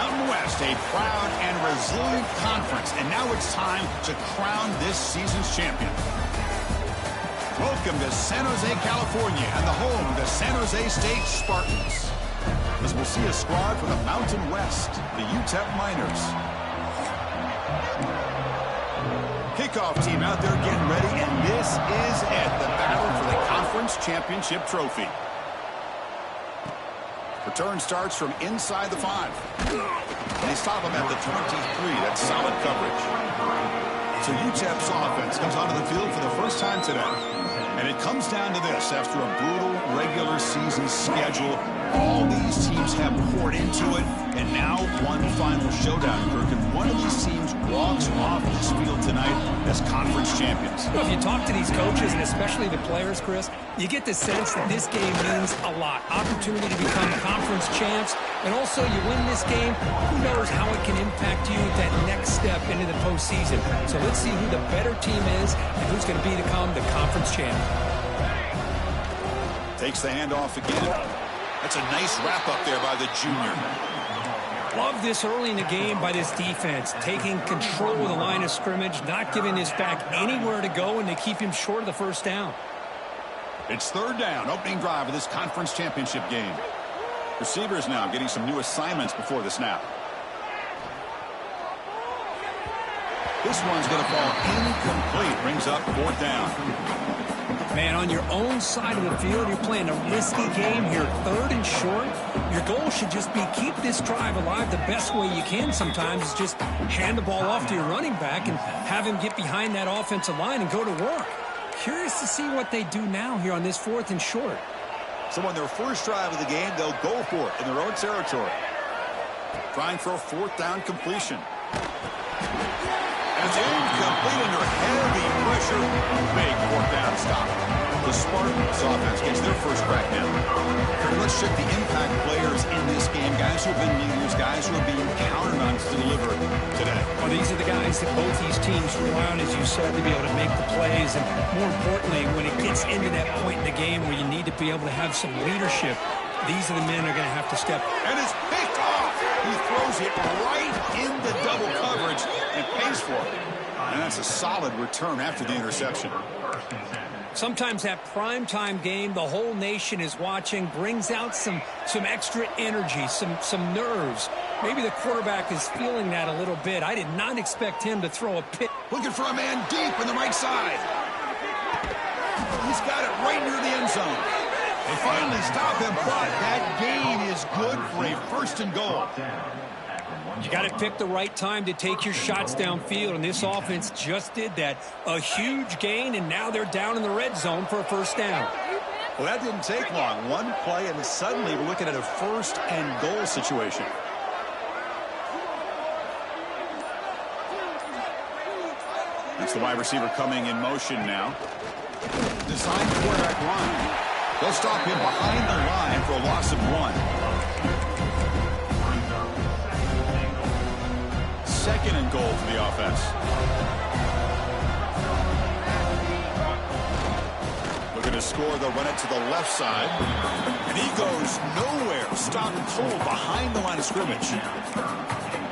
Mountain West, a proud and resilient conference. And now it's time to crown this season's champion. Welcome to San Jose, California, and the home of the San Jose State Spartans. As we'll see a squad from the Mountain West, the UTEP Miners. Kickoff team out there getting ready, and this is it, the battle for the conference championship trophy. Return starts from inside the 5. And they stop him at the 23. That's solid coverage. So UTEP's offense comes onto the field for the first time today. And it comes down to this. After a brutal regular season schedule, all these teams have poured into it. And now one final showdown, Kirk. And one of these teams walks off this field tonight as conference champions. Well, if you talk to these coaches, and especially the players, Chris, you get the sense that this game means a lot. Opportunity to become conference champs. And also, you win this game, who knows how it can impact you at that next step into the postseason. So let's see who the better team is and who's going to become the conference champ. Takes the handoff again. That's a nice wrap-up there by the junior. Love this early in the game by this defense, taking control of the line of scrimmage, not giving his back anywhere to go, and they keep him short of the first down. It's third down, opening drive of this conference championship game. Receivers now getting some new assignments before the snap. This one's going to fall incomplete, brings up fourth down. Man, on your own side of the field, you're playing a risky game here, third and short. Your goal should just be keep this drive alive the best way you can sometimes is just hand the ball off to your running back and have him get behind that offensive line and go to work. Curious to see what they do now here on this fourth and short. So on their first drive of the game, they'll go for it in their own territory. Trying for a fourth down completion. And it's incomplete under heavy pressure. Big fourth down stop. The Spartans offense gets their first crack now. Let's check the impact players in this game. Guys who have been leaders, guys who are being counted on to deliver today. Well, these are the guys that both these teams rely on, as you said, to be able to make the plays. And more importantly, when it gets into that point in the game where you need to be able to have some leadership, these are the men who are going to have to step. And it's picked off. He throws it right into double coverage and pays for it. And that's a solid return after the interception. Sometimes that primetime game, the whole nation is watching, brings out some extra energy, some nerves. Maybe the quarterback is feeling that a little bit. I did not expect him to throw a pick. Looking for a man deep in the right side. He's got it right near the end zone. They finally stop him, but that gain is good for a first and goal. You got to pick the right time to take your shots downfield, and this offense just did that. A huge gain, and now they're down in the red zone for a first down. Well, that didn't take long. One play, and suddenly we're looking at a first and goal situation. That's the wide receiver coming in motion now. Designed quarterback run. They'll stop him behind the line for a loss of 1. Second and goal for the offense. Looking to score, they'll run it to the left side. And he goes nowhere. Stopped cold behind the line of scrimmage.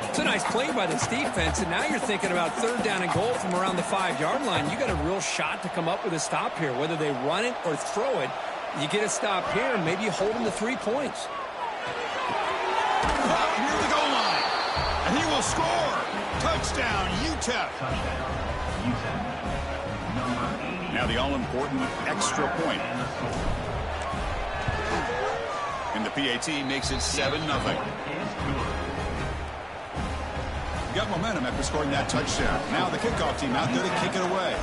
It's a nice play by this defense, and now you're thinking about third down and goal from around the 5-yard line. You got a real shot to come up with a stop here. Whether they run it or throw it, you get a stop here, and maybe you hold them to 3 points. Near the goal line. And he will score. Touchdown, UTEP. Now the all-important extra point. And the PAT makes it 7-0. Got momentum after scoring that touchdown. Now the kickoff team out there to kick it away.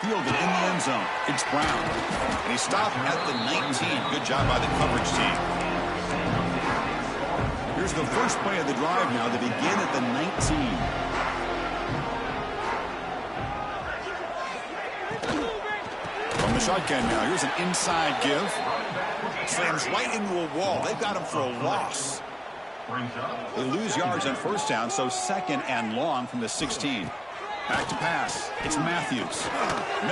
Fielded in the end zone. It's Brown. And he stopped at the 19. Good job by the coverage team. Here's the first play of the drive now. They begin at the 19. From the shotgun now. Here's an inside give. Slams right into a wall. They've got him for a loss. They lose yards on first down, so second and long from the 16. Back to pass. It's Matthews.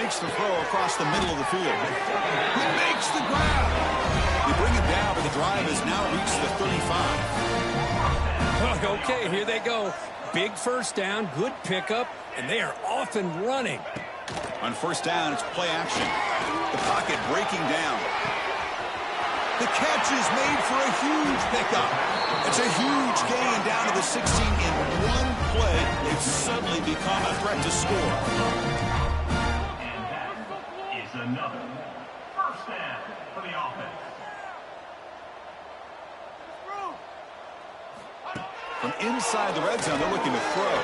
Makes the throw across the middle of the field. He makes the grab. They bring him down, but the drive has now reached the 35. Okay, here they go. Big first down, good pickup, and they are off and running. On first down, it's play action. The pocket breaking down. The catch is made for a huge pickup. It's a huge gain down to the 16 in one play. They've suddenly become a threat to score. And that is another first down for the offense. From inside the red zone, they're looking to throw.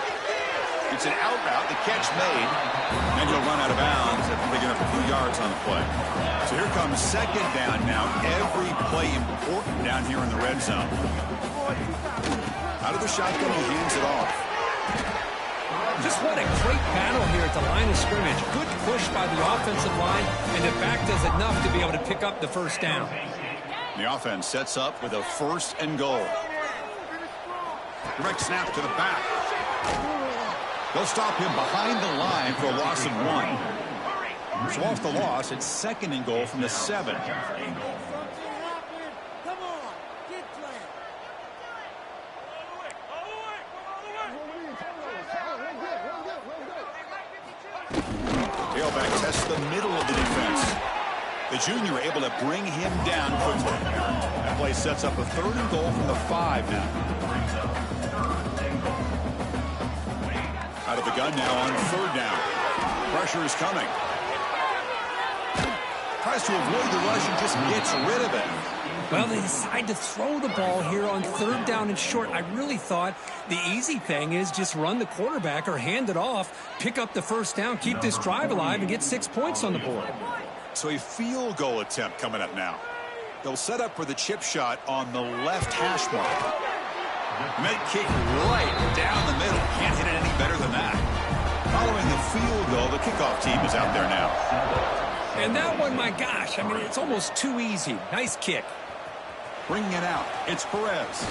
It's an out route, the catch made, and he'll run out of bounds after picking up a few yards on the play. So here comes second down now. Every play important down here in the red zone. Out of the shotgun, he hands it off. Just what a great battle here at the line of scrimmage. Good push by the offensive line, and the back does enough to be able to pick up the first down. The offense sets up with a first and goal. Direct snap to the back. They'll stop him behind the line for a loss of 1. So off the loss, it's second and goal from the 7. Tailback tests the middle of the defense. The junior able to bring him down quickly. That play sets up a third and goal from the 5 now. Out of the gun now on third down. Pressure is coming. Tries to avoid the rush and just gets rid of it. Well, they decide to throw the ball here on third down and short. I really thought the easy thing is just run the quarterback or hand it off, pick up the first down, keep this drive alive, and get 6 points on the board. So a field goal attempt coming up now. They'll set up for the chip shot on the left hash mark. Med kick right down the middle. Can't hit it any better than that. Following the field goal, the kickoff team is out there now. And that one, my gosh, I mean, it's almost too easy. Nice kick. Bringing it out, it's Perez.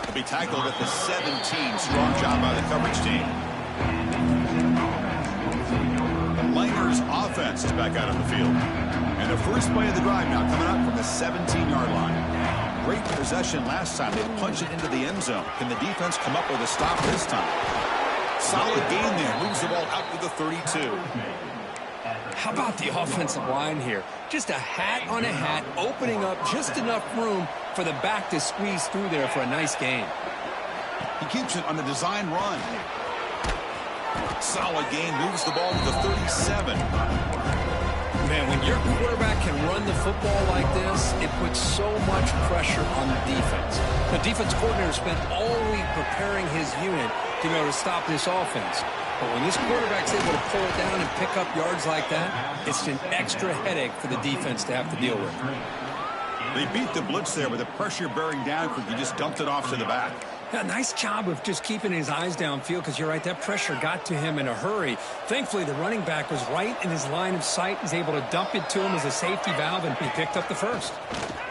He'll be tackled at the 17. Strong job by the coverage team. The Miners offense is back out on the field. And the first play of the drive now coming up from the 17-yard line. Great possession last time. They punched it into the end zone. Can the defense come up with a stop this time? Solid gain there. Moves the ball out to the 32. How about the offensive line here? Just a hat on a hat, opening up just enough room for the back to squeeze through there for a nice gain. He keeps it on the design run. Solid gain. Moves the ball to the 37. Man, when your quarterback can run the football like this, it puts so much pressure on the defense. The defense coordinator spent all week preparing his unit to be able to stop this offense. But when this quarterback's able to pull it down and pick up yards like that, it's an extra headache for the defense to have to deal with. They beat the blitz there with the pressure bearing down because he just dumped it off to the back. Yeah, nice job of just keeping his eyes downfield because you're right, that pressure got to him in a hurry. Thankfully, the running back was right in his line of sight. He's able to dump it to him as a safety valve, and he picked up the first.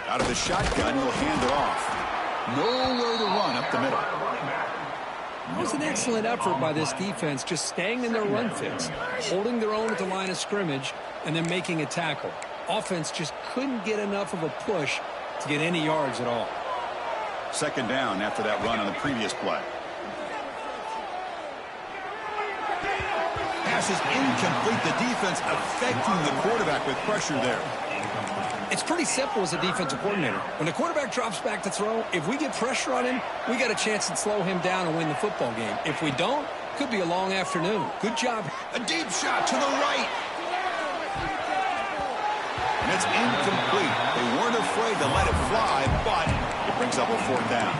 Out of the shotgun, he'll hand it off. Nowhere to run up the middle. It was an excellent effort by this defense, just staying in their run fits, holding their own at the line of scrimmage, and then making a tackle. Offense just couldn't get enough of a push to get any yards at all. Second down after that run on the previous play. Pass is incomplete. The defense affecting the quarterback with pressure there. It's pretty simple as a defensive coordinator. When the quarterback drops back to throw, if we get pressure on him, we got a chance to slow him down and win the football game. If we don't, could be a long afternoon. Good job. A deep shot to the right. And it's incomplete. They weren't afraid to let it fly, but it brings up a fourth down.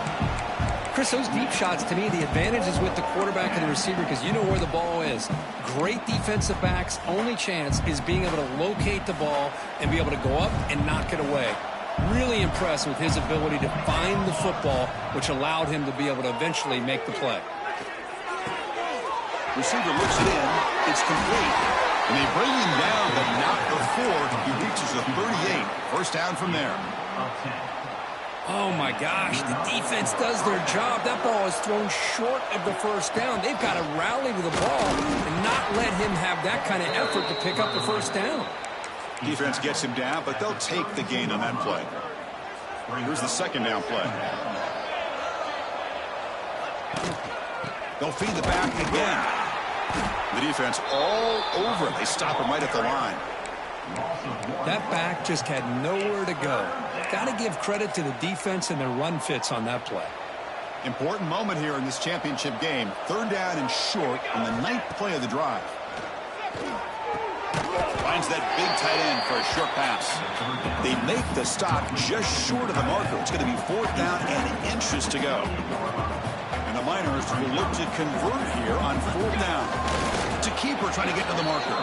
Chris, those deep shots, to me, the advantage is with the quarterback and the receiver because you know where the ball is. Great defensive backs' only chance is being able to locate the ball and be able to go up and knock it away. Really impressed with his ability to find the football, which allowed him to be able to eventually make the play. Receiver looks it in. It's complete. And they bring him down, but not before he reaches the 38. First down from there. Oh, my gosh, the defense does their job. That ball is thrown short of the first down. They've got to rally to the ball and not let him have that kind of effort to pick up the first down. Defense gets him down, but they'll take the gain on that play. Here's the second down play. They'll feed the back again. The defense all over it. They stop him right at the line. That back just had nowhere to go. Got to give credit to the defense and their run fits on that play. Important moment here in this championship game. Third down and short on the 9th play of the drive. Finds that big tight end for a short pass. They make the stop just short of the marker. It's going to be 4th down and inches to go. And the Miners will look to convert here on 4th down. It's a keeper trying to get to the marker.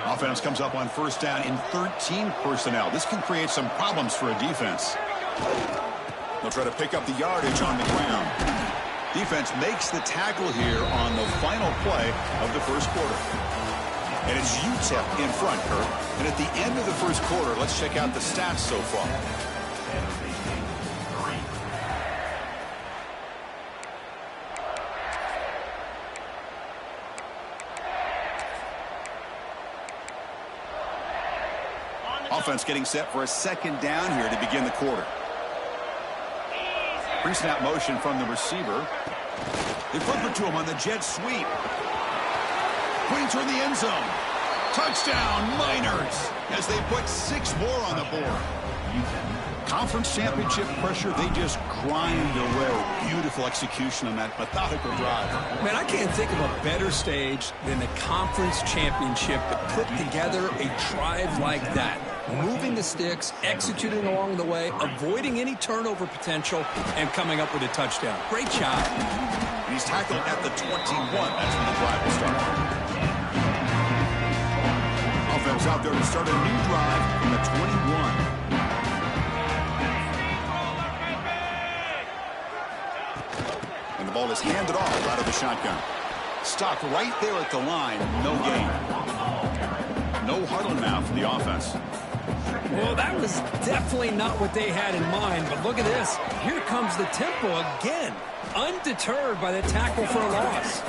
Offense comes up on 1st down in 13 personnel. This can create some problems for a defense. They'll try to pick up the yardage on the ground. Defense makes the tackle here on the final play of the first quarter. And it's UTEP in front, Kurt. And at the end of the first quarter, let's check out the stats so far. Offense getting set for a 2nd down here to begin the quarter. Pre-snap motion from the receiver. They flip it to him on the jet sweep. Putting toward the end zone. Touchdown, Miners, as they put 6 more on the board. Conference championship pressure, they just grind away. Beautiful execution on that methodical drive. Man, I can't think of a better stage than the conference championship to put together a drive like that. Moving the sticks, executing along the way, avoiding any turnover potential, and coming up with a touchdown. Great job. And he's tackled at the 21. That's when the drive will start. Offense out there to start a new drive from the 21. And the ball is handed off out of the shotgun. Stopped right there at the line. No gain. No huddle now for the offense. Well, that was definitely not what they had in mind, but look at this. Here comes the tempo again, undeterred by the tackle for a loss.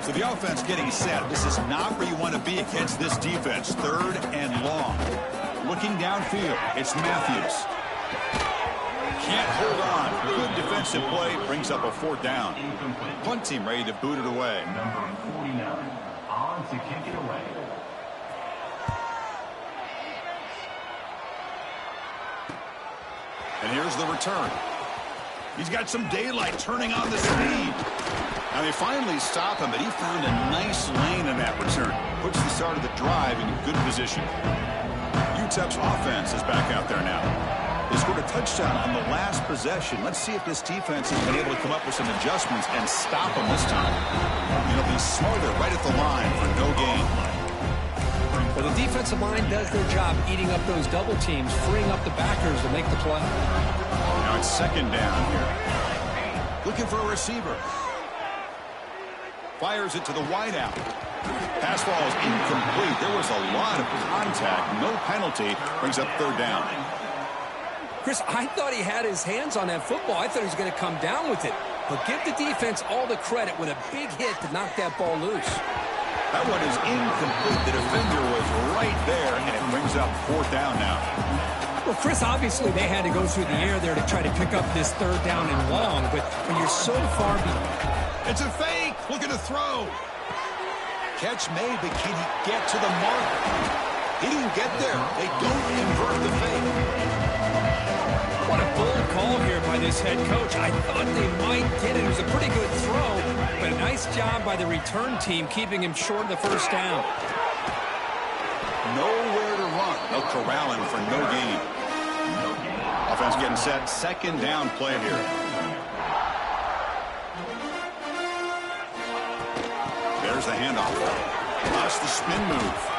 So the offense getting set. This is not where you want to be against this defense. 3rd and long. Looking downfield, it's Matthews. Can't hold on. Good defensive play, brings up a 4th down. Punt team ready to boot it away. Number 49 on to kick it away. And here's the return. He's got some daylight turning on the speed. Now they finally stop him, but he found a nice lane in that return. Puts the start of the drive in good position. UTEP's offense is back out there now. They scored a touchdown on the last possession. Let's see if this defense has been able to come up with some adjustments and stop them this time. It'll be smarter right at the line for no gain. Well, the defensive line does their job eating up those double teams, freeing up the backers to make the play. Now it's 2nd down here. Looking for a receiver. Fires it to the wideout. Pass ball is incomplete. There was a lot of contact. No penalty. Brings up 3rd down. Chris, I thought he had his hands on that football. I thought he was going to come down with it. But give the defense all the credit with a big hit to knock that ball loose. That one is incomplete. The defender was right there, and it brings up 4th down now. Well, Chris, obviously they had to go through the air there to try to pick up this 3rd down and long, but when you're so far behind. It's a fake. Looking to throw. Catch made, but can he get to the mark? He didn't get there. They don't convert the fake. What a bold call here by this head coach. I thought they might get it. It was a pretty good throw, but a nice job by the return team keeping him short of the 1st down. Nowhere to run. They'll corral him for no gain. Offense getting set. 2nd down play here. There's the handoff. That's the spin move.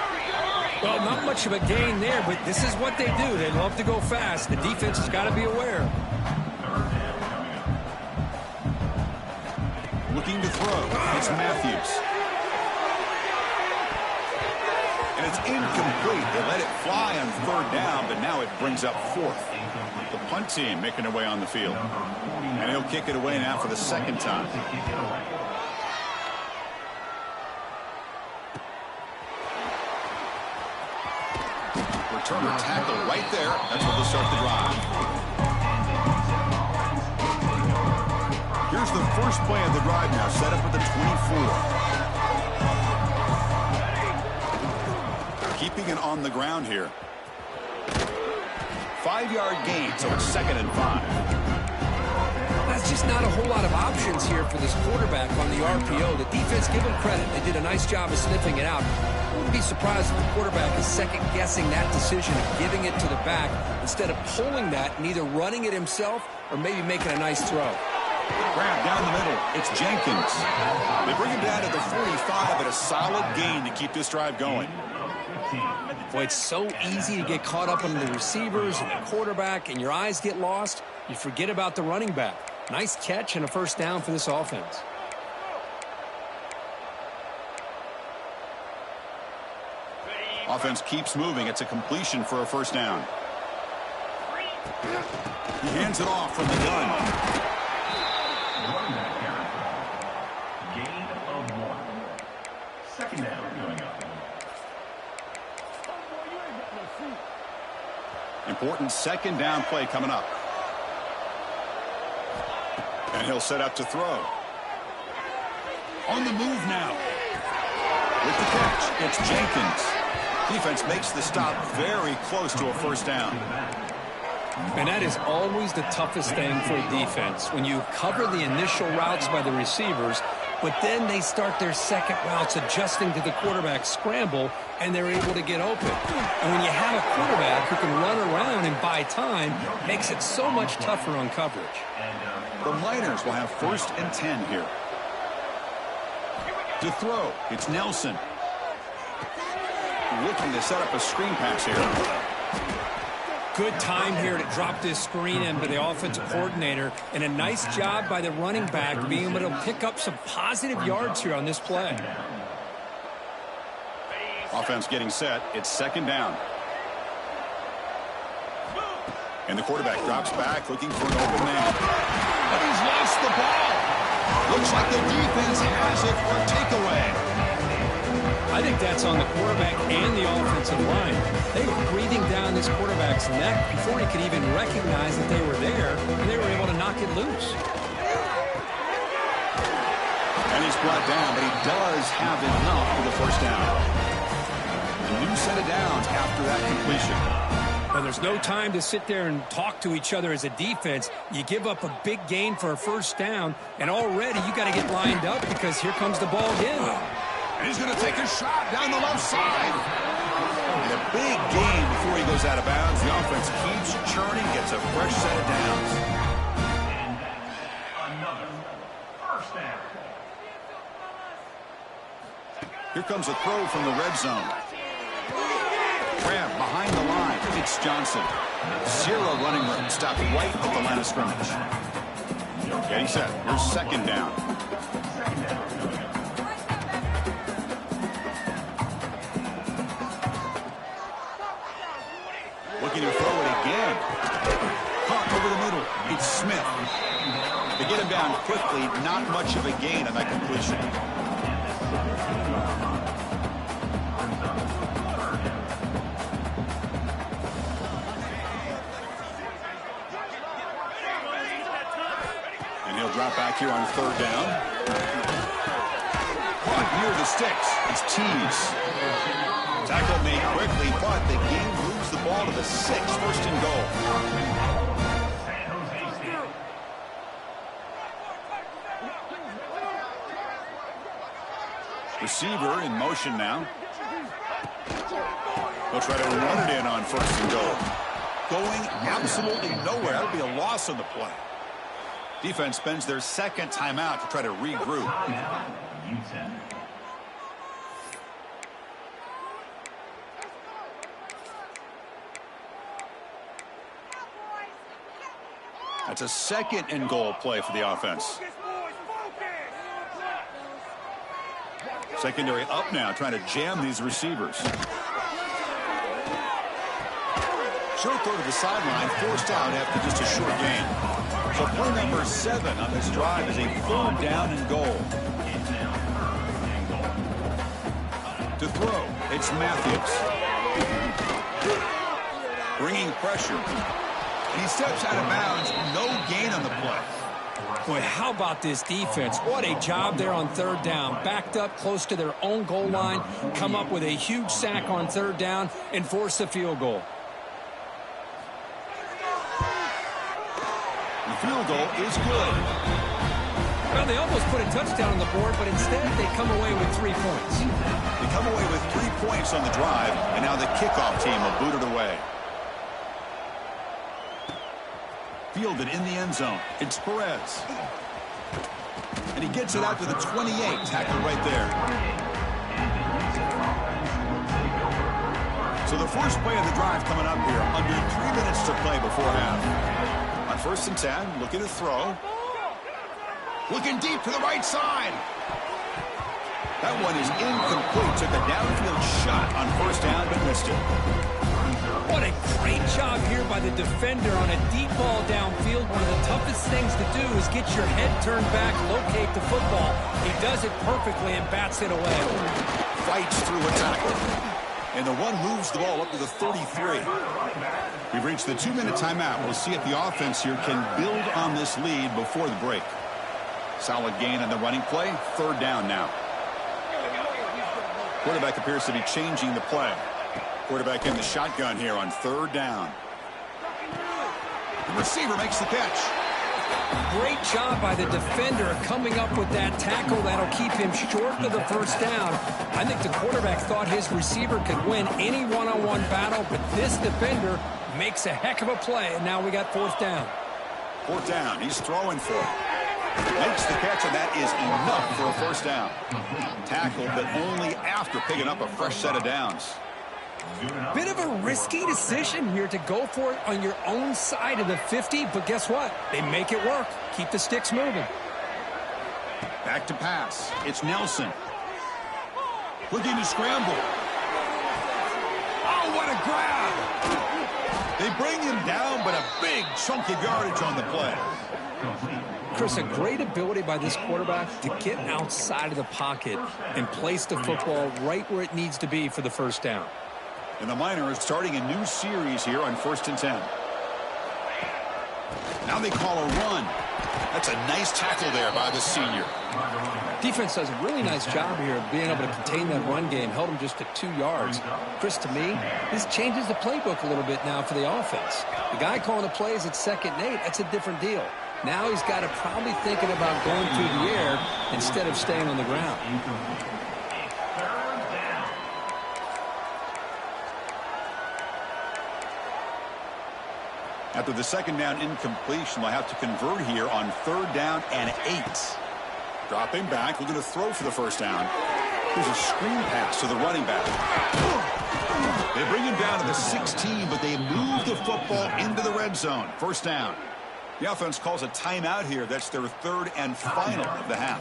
Well, not much of a gain there, but this is what they do. They love to go fast. The defense has got to be aware. Looking to throw. It's Matthews. And it's incomplete. They let it fly on 3rd down, but now it brings up 4th. The punt team making their way on the field. And he'll kick it away now for the 2nd time. returner tackle right there. That's where they'll start the drive. Here's the first play of the drive now, set up at the 24. Keeping it on the ground here. 5-yard gain, so it's 2nd and 5. That's just not a whole lot of options here for this quarterback on the RPO. The defense, give them credit. They did a nice job of sniffing it out. I wouldn't be surprised if the quarterback is second-guessing that decision of giving it to the back instead of pulling that and either running it himself or maybe making a nice throw. Grab down the middle. It's Jenkins. They bring him down to the 45, but a solid gain to keep this drive going. Boy, it's so easy to get caught up on the receivers and the quarterback, and your eyes get lost. You forget about the running back. Nice catch and a first down for this offense. Offense keeps moving. It's a completion for a first down. He hands it off from the gun. Gain of 1. 2nd down going up. Important 2nd down play coming up. And he'll set up to throw. On the move now. With the catch, it's Jenkins. Defense makes the stop very close to a first down. And that is always the toughest thing for a defense. When you cover the initial routes by the receivers, but then they start their second routes adjusting to the quarterback scramble, and they're able to get open. And when you have a quarterback who can run around and buy time, it makes it so much tougher on coverage. The Miners will have 1st and 10 here. To throw, it's Nelson. Looking to set up a screen pass here. Good time here to drop this screen in by the offensive coordinator, and a nice job by the running back being able to pick up some positive yards here on this play. Offense getting set. It's 2nd down. And the quarterback drops back looking for an open man. But he's lost the ball. Looks like the defense has it for a takeaway. I think that's on the quarterback and the offensive line. They were breathing down this quarterback's neck before he could even recognize that they were there, and they were able to knock it loose. And he's brought down, but he does have enough for the first down. A new set of downs after that completion. And there's no time to sit there and talk to each other as a defense. You give up a big gain for a first down, and already you got to get lined up because here comes the ball again. And he's going to take a shot down the left side. And a big gain before he goes out of bounds. The offense keeps churning, gets a fresh set of downs. And another first down. Here comes a throw from the red zone. Grab behind the line. It's Johnson. 0 running room. Stopped right at the line of scrimmage. Getting set. Here's 2nd down. Looking to throw it again. Caught over the middle. It's Smith. They get him down quickly. Not much of a gain on that completion. And he'll drop back here on 3rd down. Caught near the sticks. It's Tees. Tackle made quickly, but the game moves the ball to the 6, 1st and goal. Receiver in motion now. They'll try to run it in on 1st and goal. Going absolutely nowhere. That would be a loss on the play. Defense spends their 2nd timeout to try to regroup. UTEP. That's a 2nd and goal play for the offense. Secondary up now, trying to jam these receivers. Short throw to the sideline, forced out after just a short gain. So play number 7 on this drive is a 3rd down and goal. To throw, it's Matthews. bringing pressure. And he steps out of bounds. No gain on the play. Boy, how about this defense? What a job there on third down. Backed up close to their own goal line, come up with a huge sack on third down, and force a field goal. The field goal is good. Well, they almost put a touchdown on the board, but instead they come away with 3 points. They come away with 3 points on the drive, and now the kickoff team will boot it away. Fielded in the end zone. It's Perez. And he gets it out to the 28. Tackled right there. So the first play of the drive coming up here. Under 3 minutes to play before half. On 1st and 10, looking to throw. Looking deep to the right side. That one is incomplete. Took a downfield shot on 1st down, but missed it. What a great job here by the defender on a deep ball downfield. One of the toughest things to do is get your head turned back, locate the football. He does it perfectly and bats it away. Fights through a tackle. And the one moves the ball up to the 33. We've reached the 2-minute timeout. We'll see if the offense here can build on this lead before the break. Solid gain on the running play. 3rd down now. Quarterback appears to be changing the play. Quarterback in the shotgun here on 3rd down. The receiver makes the catch. Great job by the defender coming up with that tackle that'll keep him short of the 1st down. I think the quarterback thought his receiver could win any one-on-one battle, but this defender makes a heck of a play, and now we got 4th down. 4th down. He's throwing for it. Makes the catch, and that is enough for a 1st down. Tackled, but only after picking up a fresh set of downs. Bit of a risky decision here to go for it on your own side of the 50, but guess what? They make it work. Keep the sticks moving. Back to pass. It's Nelson. Looking to scramble. Oh, what a grab! They bring him down, but a big chunk of yardage on the play. Chris, a great ability by this quarterback to get outside of the pocket and place the football right where it needs to be for the 1st down. And the Miners starting a new series here on 1st and 10. Now they call a run. That's a nice tackle there by the senior. Defense does a really nice job here of being able to contain that run game. Held him just to 2 yards. Chris, to me, this changes the playbook a little bit now for the offense. The guy calling the plays at 2nd and 8, that's a different deal. Now he's got to probably thinking about going through the air instead of staying on the ground. After the 2nd down incompletion, they'll have to convert here on 3rd down and 8. Dropping back, looking to throw for the 1st down. Here's a screen pass to the running back. They bring him down to the 16, but they move the football into the red zone. 1st down. The offense calls a timeout here. That's their 3rd and final of the half.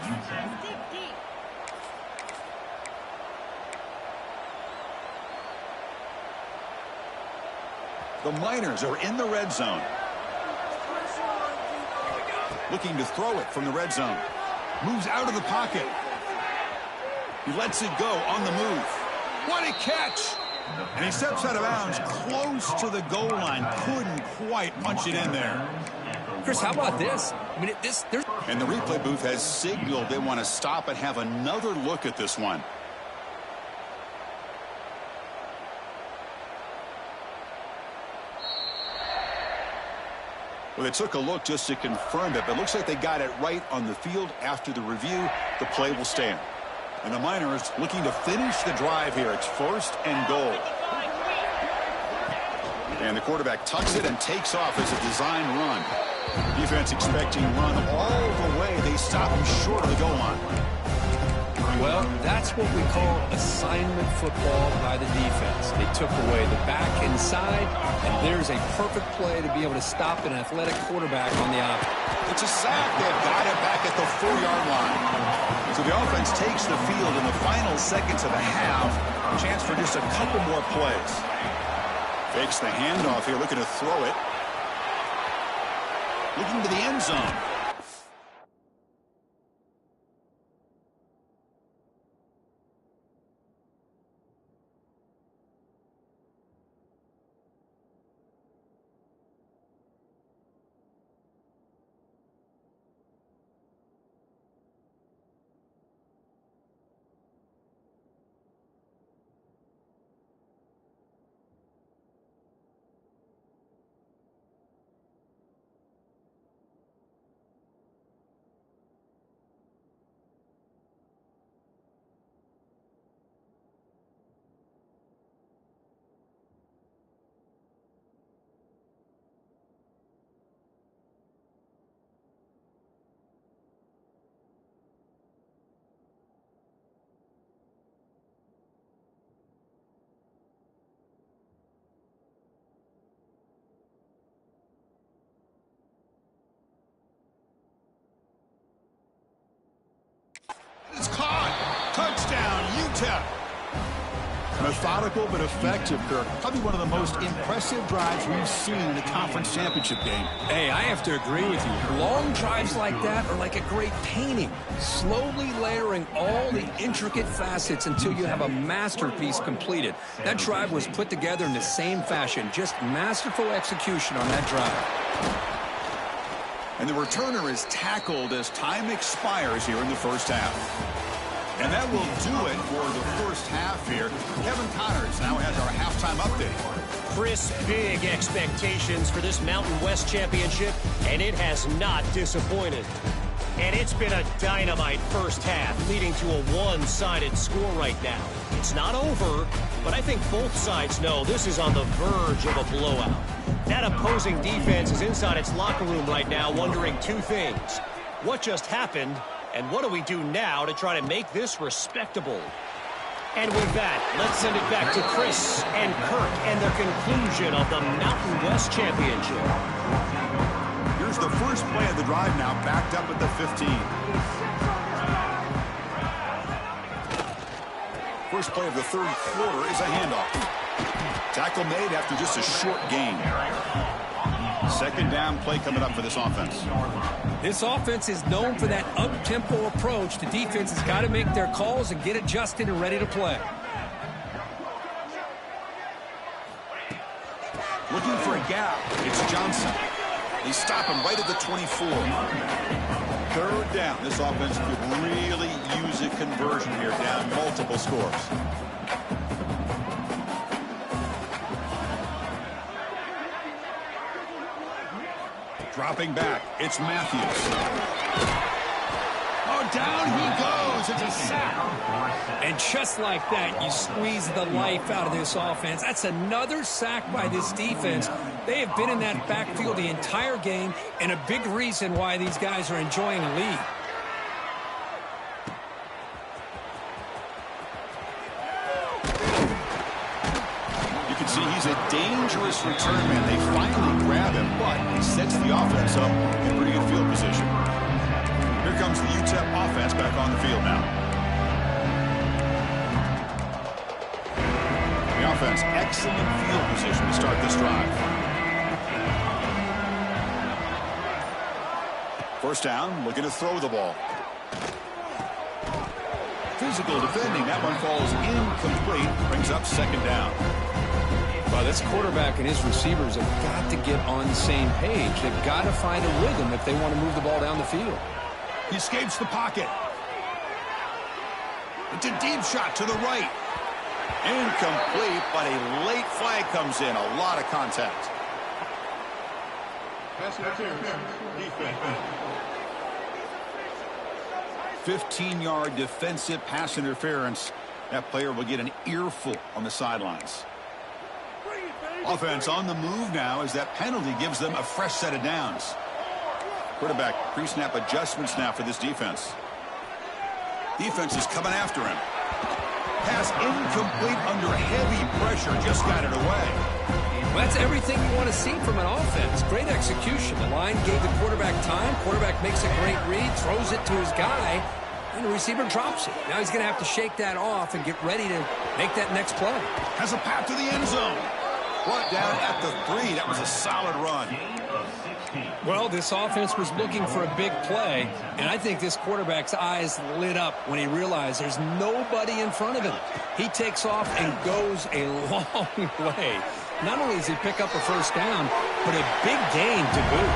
The Miners are in the red zone. Looking to throw it from the red zone. Moves out of the pocket. He lets it go on the move. What a catch! And he steps out of bounds close to the goal line. Couldn't quite punch it in there. Chris, how about this? I mean, And the replay booth has signaled they want to stop and have another look at this one. Well, they took a look just to confirm it, but it looks like they got it right on the field. After the review, the play will stand. And the Miners looking to finish the drive here. It's 1st and goal. And the quarterback tucks it and takes off as a design run. Defense expecting run all the way. They stop him short of the goal line. Well, that's what we call assignment football by the defense. They took away the back inside, and there's a perfect play to be able to stop an athletic quarterback on the option. It's a sack. They've got it back at the 4-yard line. So the offense takes the field in the final seconds of the half. A chance for just a couple more plays. Fakes the handoff here, looking to throw it. Looking to the end zone. UTEP. Methodical but effective, Kirk. Probably one of the most impressive drives we've seen in a conference championship game. Hey, I have to agree with you. Long drives like that are like a great painting, slowly layering all the intricate facets until you have a masterpiece completed. That drive was put together in the same fashion, just masterful execution on that drive. And the returner is tackled as time expires here in the first half. And that will do it for the first half here. Kevin Connors now has our halftime update. Chris, big expectations for this Mountain West Championship, and it has not disappointed. And it's been a dynamite first half, leading to a one-sided score right now. It's not over, but I think both sides know this is on the verge of a blowout. That opposing defense is inside its locker room right now wondering two things. What just happened? And what do we do now to try to make this respectable? And with that, let's send it back to Chris and Kirk and their conclusion of the Mountain West Championship. Here's the first play of the drive now, backed up at the 15. First play of the third quarter is a handoff. Tackle made after just a short gain. Second down play coming up for this offense. This offense is known for that up-tempo approach. The defense has got to make their calls and get adjusted and ready to play. Looking for a gap. It's Johnson. They stop him right at the 24. Third down. This offense could really use a conversion here, down multiple scores. Dropping back, it's Matthews. Oh, down he goes. It's a sack. And just like that, you squeeze the life out of this offense. That's another sack by this defense. They have been in that backfield the entire game, and a big reason why these guys are enjoying a lead. See, he's a dangerous return man. They finally grab him, but he sets the offense up in pretty good field position. Here comes the UTEP offense back on the field now. The offense, excellent field position to start this drive. First down, looking to throw the ball. Physical defending, that one falls incomplete, brings up second down. Well, this quarterback and his receivers have got to get on the same page. They've got to find a rhythm if they want to move the ball down the field. He escapes the pocket. It's a deep shot to the right. Incomplete, but a late flag comes in. A lot of contact. 15-yard defensive pass interference. That player will get an earful on the sidelines. Offense on the move now as that penalty gives them a fresh set of downs. Quarterback pre-snap adjustments now for this defense. Defense is coming after him. Pass incomplete under heavy pressure, just got it away. Well, that's everything you want to see from an offense. Great execution. The line gave the quarterback time. Quarterback makes a great read, throws it to his guy, and the receiver drops it. Now he's going to have to shake that off and get ready to make that next play. Has a path to the end zone. Brought down at the 3. That was a solid run. Well, this offense was looking for a big play, and I think this quarterback's eyes lit up when he realized there's nobody in front of him. He takes off and goes a long way. Not only does he pick up a first down, but a big gain to boot.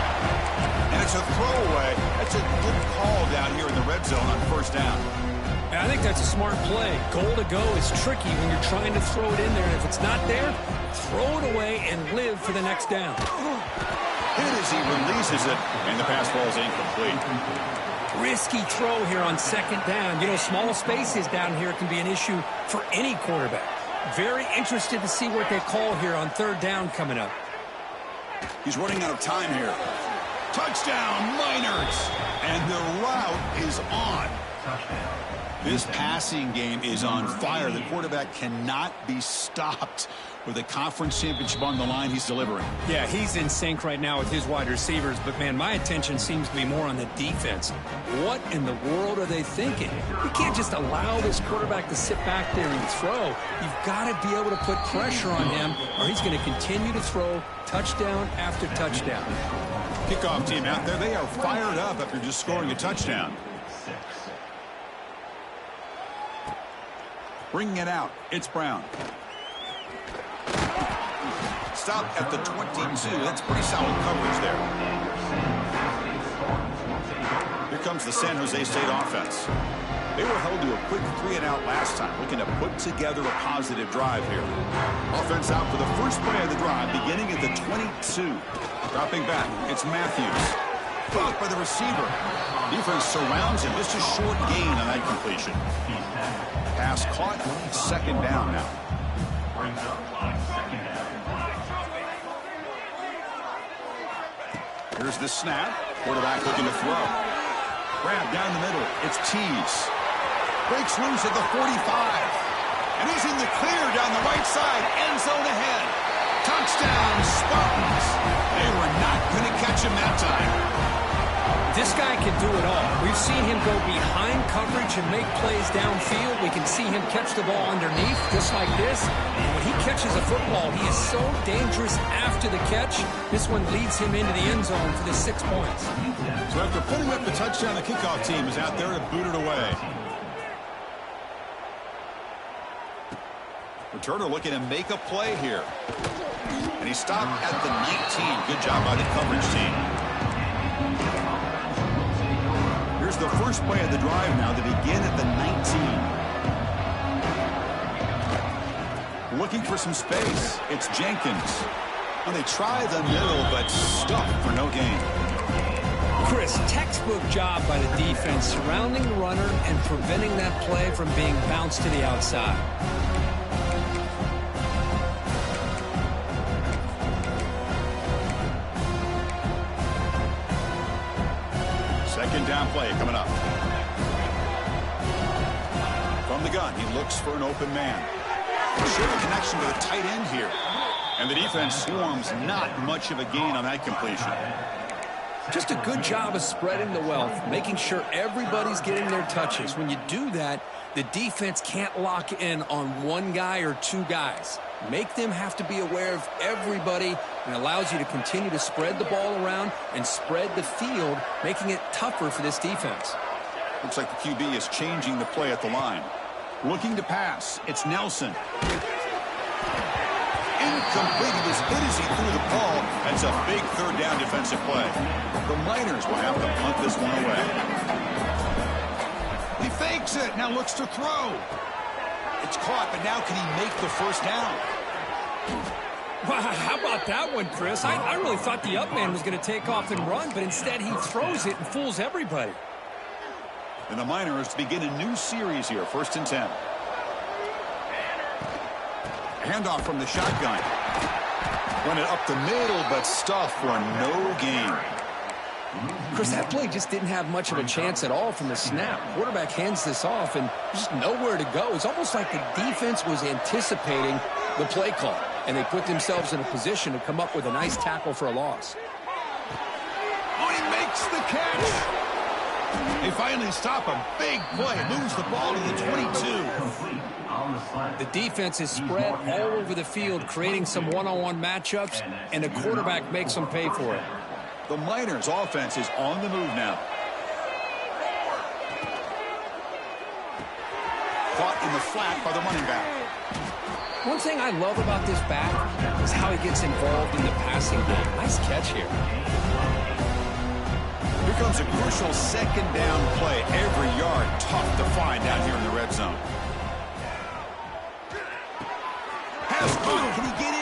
And it's a throwaway. That's a good call down here in the red zone on first down. I think that's a smart play. Goal to go is tricky when you're trying to throw it in there. And if it's not there, throw it away and live for the next down. Hit as he releases it, and the pass ball is incomplete. Risky throw here on second down. You know, small spaces down here can be an issue for any quarterback. Very interested to see what they call here on third down coming up. He's running out of time here. Touchdown, Miners. And the route is on. touchdown. This passing game is on fire. The quarterback cannot be stopped. With a conference championship on the line, he's delivering. Yeah, he's in sync right now with his wide receivers, but, man, my attention seems to be more on the defense. What in the world are they thinking? You can't just allow this quarterback to sit back there and throw. You've got to be able to put pressure on him, or he's going to continue to throw touchdown after touchdown. Kickoff team out there, they are fired up after just scoring a touchdown. Bringing it out, it's Brown. Stop at the 22. That's pretty solid coverage there. Here comes the San Jose State offense. They were held to a quick 3-and-out last time, looking to put together a positive drive here. Offense out for the first play of the drive, beginning at the 22. Dropping back, it's Matthews. Blocked by the receiver. Defense surrounds him. Just a short gain on that completion. Pass caught, second down now. Here's the snap. Quarterback looking to throw. Grab down the middle. It's Tease. Breaks loose at the 45. And he's in the clear down the right side. End zone ahead. Touchdown, Spartans. They were not going to catch him that time. This guy can do it all. We've seen him go behind coverage and make plays downfield. We can see him catch the ball underneath, just like this. And when he catches a football, he is so dangerous after the catch. This one leads him into the end zone for the 6 points. So after putting up the touchdown, the kickoff team is out there to boot it away. Returner looking to make a play here. And he stopped at the 19. Good job by the coverage team. Here's the first play of the drive now to begin at the 19. Looking for some space. It's Jenkins. Well, they try the middle, but stuffed for no gain. Chris, textbook job by the defense surrounding the runner and preventing that play from being bounced to the outside. Second down play coming up. From the gun, he looks for an open man. Short connection to the tight end here. And the defense swarms, not much of a gain on that completion. Just a good job of spreading the wealth, making sure everybody's getting their touches. When you do that, the defense can't lock in on one guy or two guys. Make them have to be aware of everybody, and allows you to continue to spread the ball around and spread the field, making it tougher for this defense. Looks like the QB is changing the play at the line. Looking to pass. It's Nelson. Incomplete. He was hit as he threw the ball. That's a big third down defensive play. The Miners will have to punt this one away. He fakes it. Now looks to throw. It's caught, but now can he make the first down? Wow, how about that one, Chris? I really thought the up man was going to take off and run, but instead he throws it and fools everybody. And the Miners begin a new series here, 1st and 10. Handoff from the shotgun. Run it up the middle, but stuffed for no gain. Chris, that play just didn't have much of a chance at all from the snap. Quarterback hands this off, and just nowhere to go. It's almost like the defense was anticipating the play call, and they put themselves in a position to come up with a nice tackle for a loss. Oh, he makes the catch. They finally stop a big play. Moves the ball to the 22. The defense is spread all over the field, creating some one-on-one matchups, and the quarterback makes them pay for it. The Miners' offense is on the move now. Caught in the flat by the running back. One thing I love about this back is how he gets involved in the passing game. Nice catch here. Here comes a crucial second down play. Every yard tough to find down here in the red zone. Pass caught. Can he get in?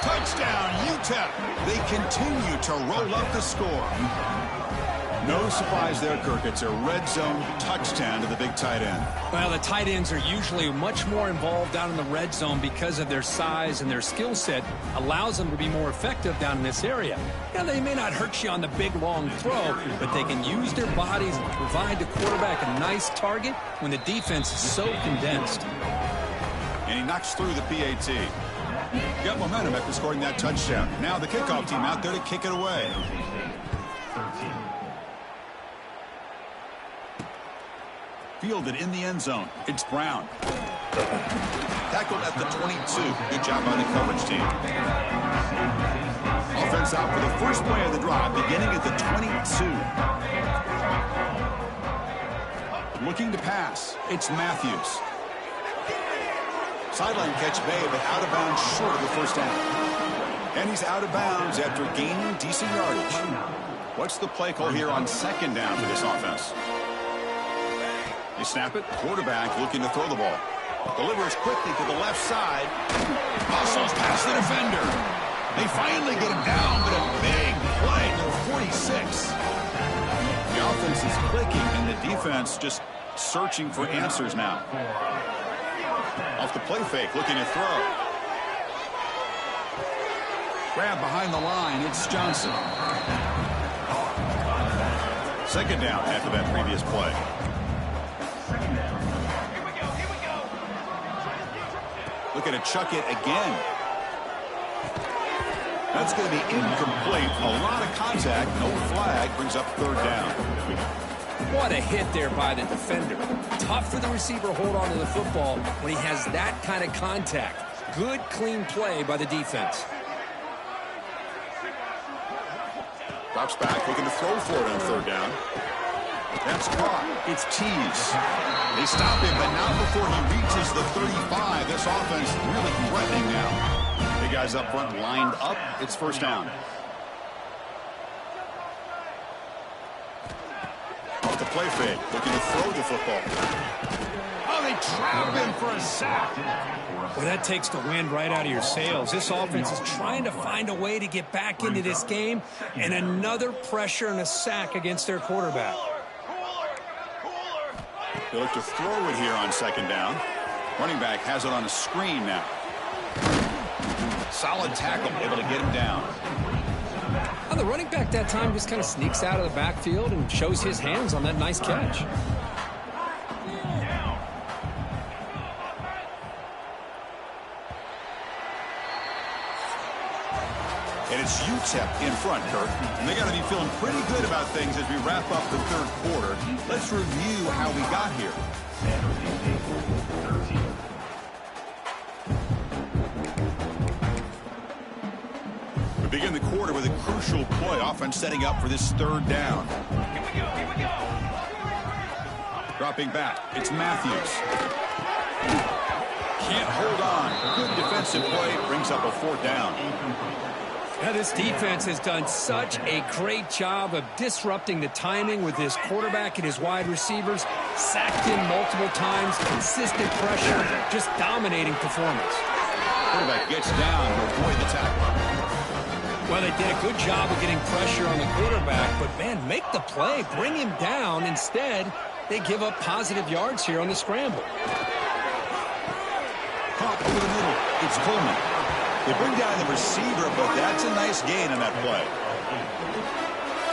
Touchdown, UTEP. They continue to roll up the score. No surprise there, Kirk. It's a red zone touchdown to the big tight end. Well, the tight ends are usually much more involved down in the red zone because of their size, and their skill set allows them to be more effective down in this area. Now, they may not hurt you on the big, long throw, but they can use their bodies and provide the quarterback a nice target when the defense is so condensed. And he knocks through the PAT. Got momentum after scoring that touchdown. Now the kickoff team out there to kick it away. Fielded in the end zone. It's Brown. Tackled at the 22. Good job by the coverage team. Offense out for the first play of the drive, beginning at the 22. Looking to pass. It's Matthews. Sideline catch made, but out of bounds short of the first down. And he's out of bounds after gaining decent yardage. What's the play call here on second down for this offense? They snap it. Quarterback looking to throw the ball. Delivers quickly to the left side. Hustles past the defender. They finally get him down, but a big play to 46. The offense is clicking, and the defense just searching for answers now. Off the play fake, looking to throw. Grab behind the line. It's Johnson. Second down after that previous play. Looking to chuck it again. That's going to be incomplete. A lot of contact. No flag. Brings up third down. What a hit there by the defender. Tough for the receiver to hold on to the football when he has that kind of contact. Good, clean play by the defense. Drops back, looking to throw for it on third down. That's caught. It's Tease. They stop him, but not before he reaches the 35. This offense really threatening now. Big guys up front lined up. It's first down. Off the play fake, looking to throw the football. Oh, they trap him for a sack. Well, that takes the wind right out of your sails. This offense is trying to find a way to get back into this game, and another pressure and a sack against their quarterback. They look to throw it here on second down. Running back has it on a screen now. Solid tackle, able to get him down. Well, the running back that time just kind of sneaks out of the backfield and shows his hands on that nice catch. And it's UTEP in front, Kirk. And they got to be feeling pretty good about things as we wrap up the third quarter. Let's review how we got here. We begin the quarter with a crucial play. Offense setting up for this third down. Here we go. Dropping back. It's Matthews. Can't hold on. Good defensive play. Brings up a fourth down. Now, this defense has done such a great job of disrupting the timing with his quarterback and his wide receivers. Sacked him multiple times, consistent pressure, just dominating performance. Quarterback gets down to avoid the tackle. Well, they did a good job of getting pressure on the quarterback, but, man, make the play, bring him down. Instead, they give up positive yards here on the scramble. Caught over the middle. It's Coleman. They bring down the receiver, but that's a nice gain on that play.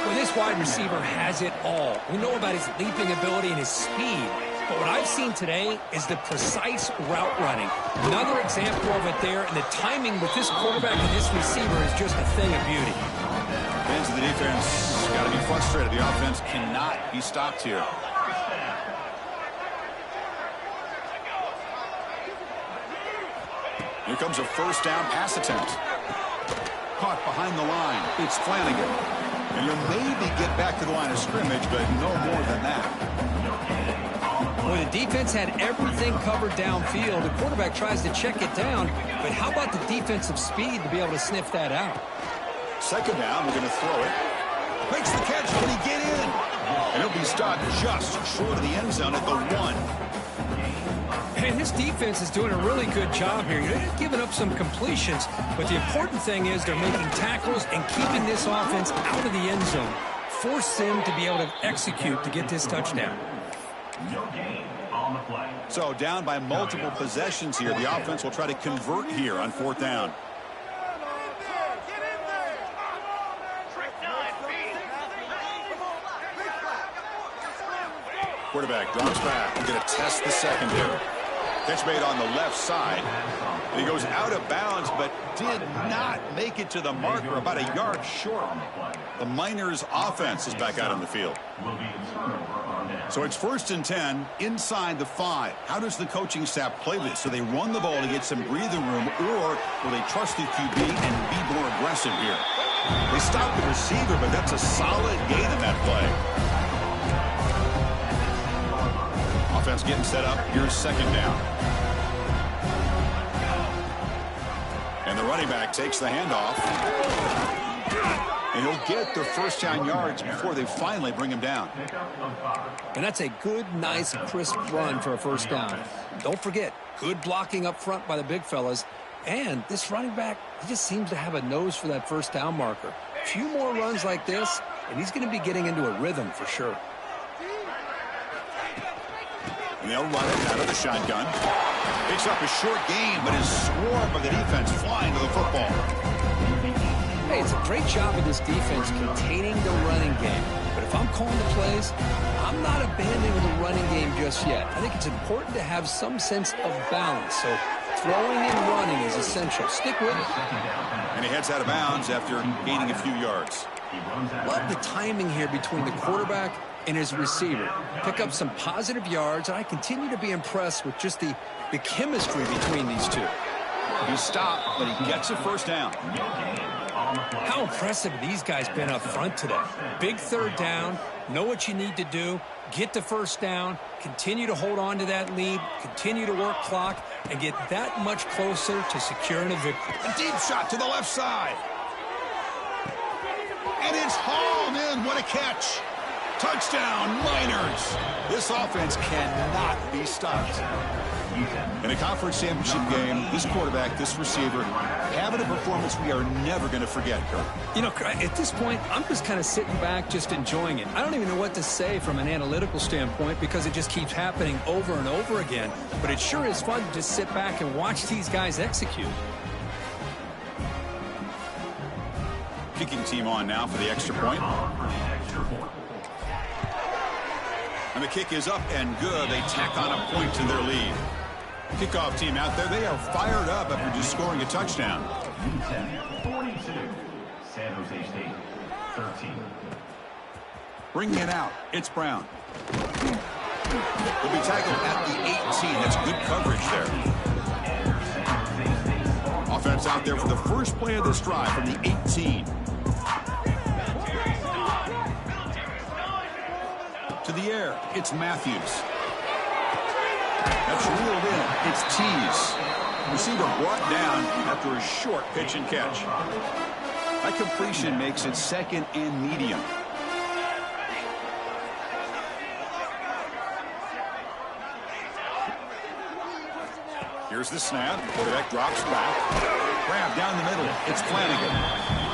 Well, this wide receiver has it all. We know about his leaping ability and his speed. But what I've seen today is the precise route running. Another example of it there, and the timing with this quarterback and this receiver is just a thing of beauty. Fans of the defense got to be frustrated. The offense cannot be stopped here. Here comes a first down pass attempt. Caught behind the line. It's Flanagan. And you'll maybe get back to the line of scrimmage, but no more than that. Well, the defense had everything covered downfield. The quarterback tries to check it down, but how about the defensive speed to be able to sniff that out? Second down, we're going to throw it. Makes the catch. Can he get in? And he'll be stopped just short of the end zone at the 1. And this defense is doing a really good job here. They're giving up some completions, but the important thing is they're making tackles and keeping this offense out of the end zone. force him to be able to execute to get this touchdown. No gain on the play. So down by multiple possessions here. The offense will try to convert here on 4th down. Quarterback drops back. We're going to test the secondary. Catch made on the left side. And he goes out of bounds, but did not make it to the marker, about a yard short. The Miners offense is back out on the field. So it's 1st and 10 inside the 5. How does the coaching staff play this? Do they run the ball to get some breathing room, or will they trust the QB and be more aggressive here? They stop the receiver, but that's a solid gain in that play. Offense getting set up. Here's 2nd down. And the running back takes the handoff. And he'll get the 1st down yards before they finally bring him down. And that's a good, nice, crisp run for a 1st down. Don't forget, good blocking up front by the big fellas. And this running back, he just seems to have a nose for that 1st down marker. A few more runs like this, and he's going to be getting into a rhythm for sure. And they'll run it out of the shotgun. Picks up a short gain, but is swarmed by the defense flying to the football. Hey, it's a great job of this defense containing the running game. But if I'm calling the plays, I'm not abandoning the running game just yet. I think it's important to have some sense of balance. So throwing and running is essential. Stick with it. And he heads out of bounds after gaining a few yards. Love the timing here between the quarterback and his receiver. Pick up some positive yards, and I continue to be impressed with just the chemistry between these two. He stopped, but he gets a 1st down. How impressive have these guys been up front today? Big 3rd down, know what you need to do, get the 1st down, continue to hold on to that lead, continue to work clock, and get that much closer to securing a victory. A deep shot to the left side. And it's hauled in. What a catch. Touchdown, Miners. This offense cannot be stopped. In a conference championship game, this quarterback, this receiver, having a performance we are never going to forget, Kurt. You know, at this point, I'm just kind of sitting back, just enjoying it. I don't even know what to say from an analytical standpoint because it just keeps happening over and over again. But it sure is fun to just sit back and watch these guys execute. Kicking team on now for the extra point. And the kick is up and good. They tack on a point to their lead. Kickoff team out there. They are fired up after just scoring a touchdown. UTEP 42, San Jose State 13. Bringing it out. It's Brown. He'll be tackled at the 18. That's good coverage there. Offense out there for the first play of this drive from the 18. To the air, it's Matthews. That's reeled in. It's Tease. Receiver brought down after a short pitch and catch. That completion makes it 2nd and medium. Here's the snap. Quarterback drops back. Grab down the middle. It's Flanagan.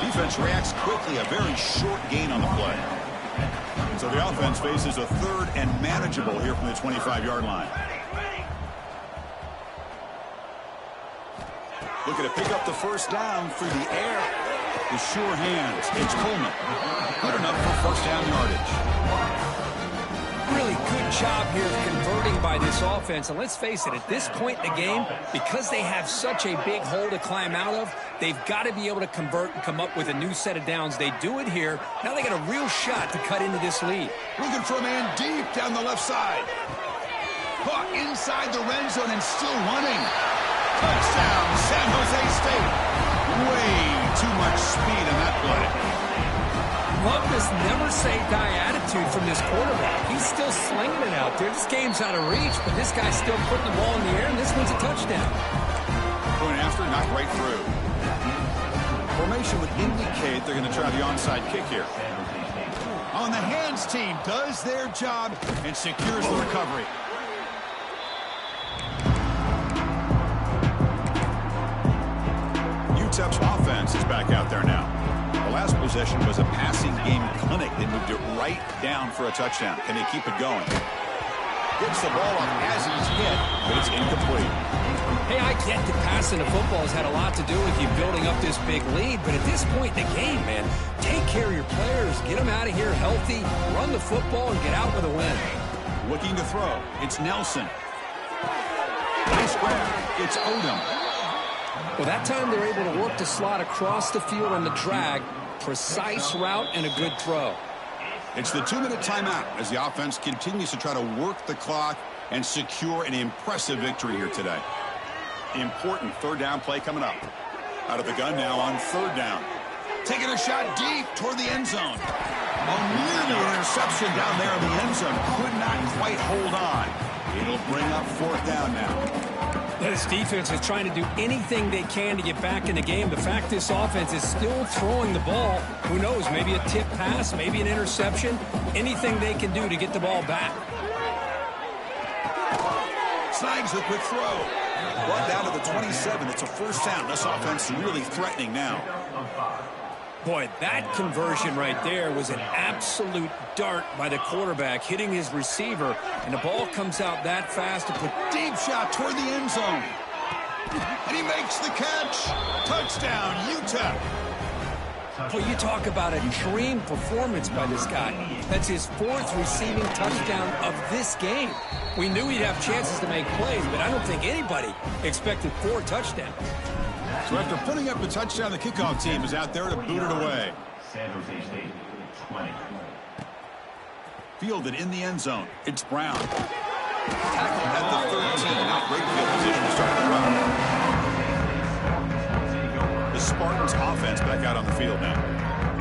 Defense reacts quickly. A very short gain on the play. So the offense faces a 3rd and manageable here from the 25-yard line. Looking to pick up the 1st down through the air. The sure hands. It's Coleman. Good enough for 1st down yardage. Really good job here of converting by this offense. And let's face it, at this point in the game, because they have such a big hole to climb out of, they've got to be able to convert and come up with a new set of downs. They do it here. Now they got a real shot to cut into this lead. Looking for a man deep down the left side. Caught inside the red zone and still running. Touchdown, San Jose State. Way too much speed on that play. Love this never-say-die attitude from this quarterback. He's still slinging it out there. This game's out of reach, but this guy's still putting the ball in the air, and this one's a touchdown. Going after, not right through. Formation would indicate they're going to try the onside kick here. On the hands team does their job and secures the recovery. UTEP's offense is back out there now. The last possession was a passing game clinic. They moved it right down for a touchdown. Can they keep it going? Gets the ball off as he's hit, but it's incomplete. Hey, I get that passing the football has had a lot to do with you building up this big lead, but at this point in the game, man, take care of your players, get them out of here healthy, run the football, and get out with a win. Looking to throw. It's Nelson. Nice grab. It's Odom. Well, that time they're able to work the slot across the field on the drag. Precise route and a good throw. It's the 2-minute timeout as the offense continues to try to work the clock and secure an impressive victory here today. Important third down play coming up. Out of the gun now on third down. Taking a shot deep toward the end zone. Nearly an interception down there in the end zone. Could not quite hold on. It'll bring up fourth down now. This defense is trying to do anything they can to get back in the game. The fact this offense is still throwing the ball, who knows, maybe a tip pass, maybe an interception, anything they can do to get the ball back. Snags the quick throw. Brought down to the 27. It's a first down. This offense really threatening now. Boy, that conversion right there was an absolute dart by the quarterback, hitting his receiver, and the ball comes out that fast to put Deep shot toward the end zone. And he makes the catch. Touchdown, UTEP. Well, you talk about a dream performance by this guy. That's his fourth receiving touchdown of this game. We knew he'd have chances to make plays, but I don't think anybody expected 4 touchdowns. So after putting up a touchdown, the kickoff team is out there to boot it away. San Jose State, 20. Fielded in the end zone. It's Brown. Tackled at the 13. Not great field position to start the run. The Spartans offense back out on the field now.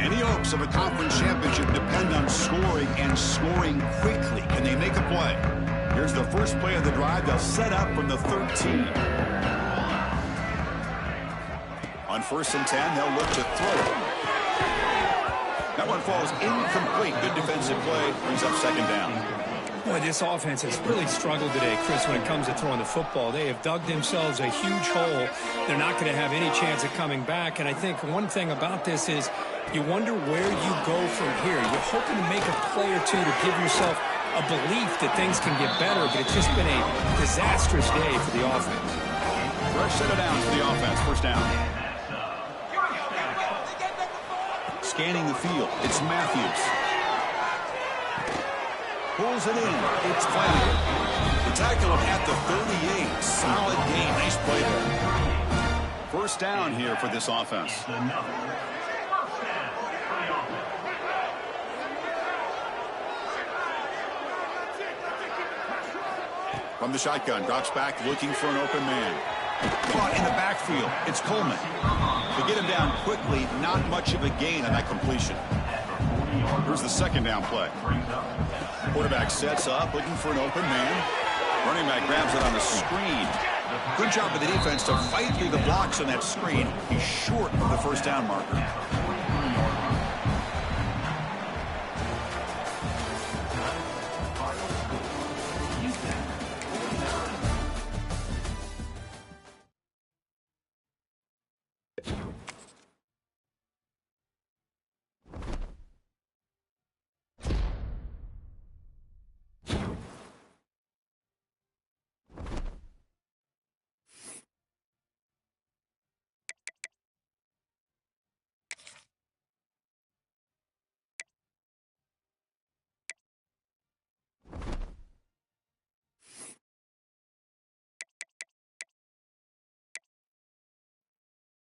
Any hopes of a conference championship depend on scoring and scoring quickly. Can they make a play? Here's the first play of the drive. They'll set up from the 13. On 1st and 10, they'll look to throw it. That one falls incomplete. Good defensive play. Brings up second down. Boy, this offense has really struggled today, Chris, when it comes to throwing the football. They have dug themselves a huge hole. They're not going to have any chance of coming back. And I think one thing about this is you wonder where you go from here. You're hoping to make a play or two to give yourself a belief that things can get better, but it's just been a disastrous day for the offense. Fresh set of downs for the offense. First down. Scanning the field. It's Matthews. Pulls it in. It's Clowney. The tackle him at the 38. Solid game. Nice play there. First down here for this offense. From the shotgun, drops back looking for an open man. Caught in the backfield. It's Coleman. To get him down quickly, not much of a gain on that completion. Here's the second down play. Quarterback sets up, looking for an open man. Running back grabs it on the screen. Good job of the defense to fight through the blocks on that screen. He's short of the first down marker.